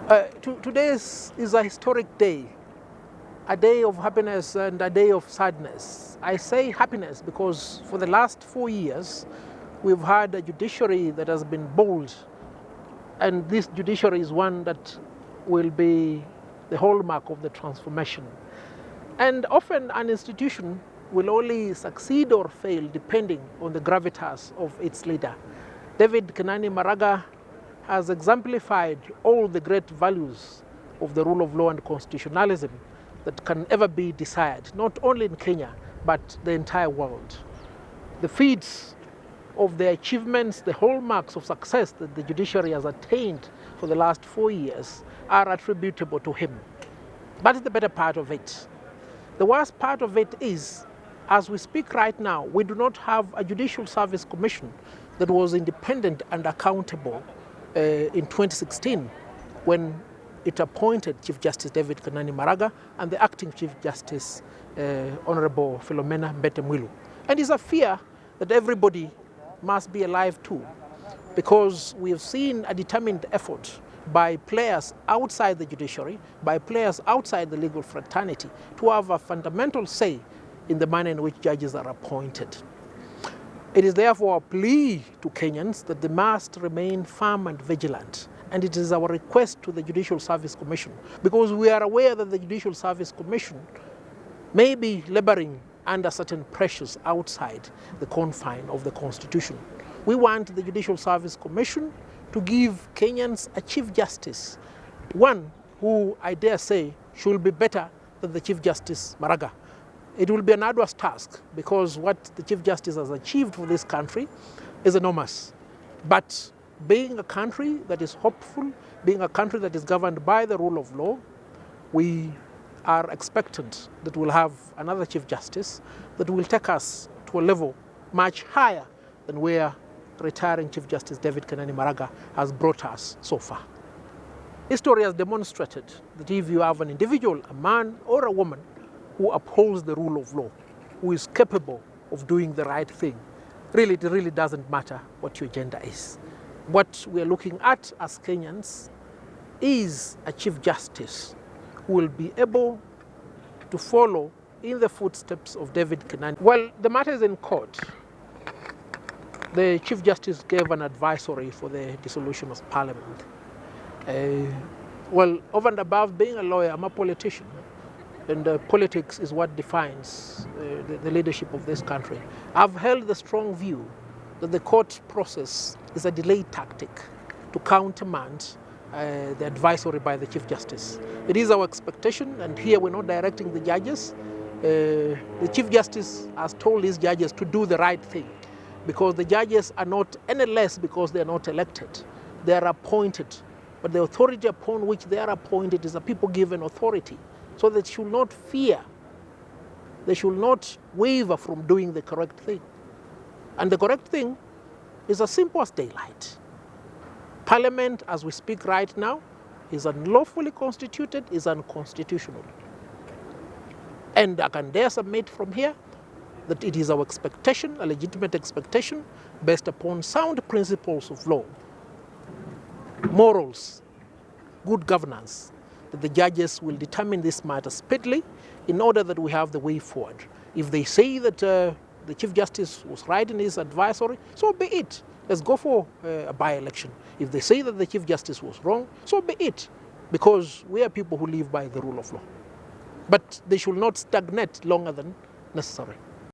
Today is a historic day, a day of happiness and a day of sadness. I say happiness because for the last 4 years, we've had a judiciary that has been bold, and this judiciary is one that will be the hallmark of the transformation. And often an institution will only succeed or fail depending on the gravitas of its leader. David Kenani Maraga has exemplified all the great values of the rule of law and constitutionalism that can ever be desired, not only in Kenya, but the entire world. The feats of the achievements, the hallmarks of success that the judiciary has attained for the last 4 years are attributable to him. That's the better part of it. The worst part of it is, as we speak right now, we do not have a Judicial Service Commission that was independent and accountable in 2016 when it appointed Chief Justice David Kenani Maraga and the acting Chief Justice Honorable Philomena Mbete Mwilu. And it's a fear that everybody must be alive to, because we have seen a determined effort by players outside the judiciary, by players outside the legal fraternity, to have a fundamental say in the manner in which judges are appointed. It is therefore a plea to Kenyans that they must remain firm and vigilant. And it is our request to the Judicial Service Commission, because we are aware that the Judicial Service Commission may be laboring under certain pressures outside the confine of the Constitution. We want the Judicial Service Commission to give Kenyans a Chief Justice, one who I dare say should be better than the Chief Justice Maraga. It will be an arduous task, because what the Chief Justice has achieved for this country is enormous. But being a country that is hopeful, being a country that is governed by the rule of law, we are expectant that we'll have another Chief Justice that will take us to a level much higher than where retiring Chief Justice David Kenani Maraga has brought us so far. History has demonstrated that if you have an individual, a man or a woman, who upholds the rule of law, who is capable of doing the right thing, it really doesn't matter what your gender is. What we are looking at as Kenyans is a Chief Justice who will be able to follow in the footsteps of David Kenani. Well, the matter is in court. The Chief Justice gave an advisory for the dissolution of Parliament. Well, over and above being a lawyer, I'm a politician. And politics is what defines the leadership of this country. I've held the strong view that the court process is a delay tactic to countermand the advisory by the Chief Justice. It is our expectation, and here we're not directing the judges. The Chief Justice has told his judges to do the right thing, because the judges are not any less because they are not elected. They are appointed, but the authority upon which they are appointed is a people-given authority. So they should not fear, they should not waver from doing the correct thing. And the correct thing is as simple as daylight. Parliament, as we speak right now, is unlawfully constituted, is unconstitutional. And I can dare submit from here that it is our expectation, a legitimate expectation, based upon sound principles of law, morals, good governance, that the judges will determine this matter speedily in order that we have the way forward. If they say that the Chief Justice was right in his advisory, so be it. Let's go for a by-election. If they say that the Chief Justice was wrong, so be it, because we are people who live by the rule of law. But they should not stagnate longer than necessary.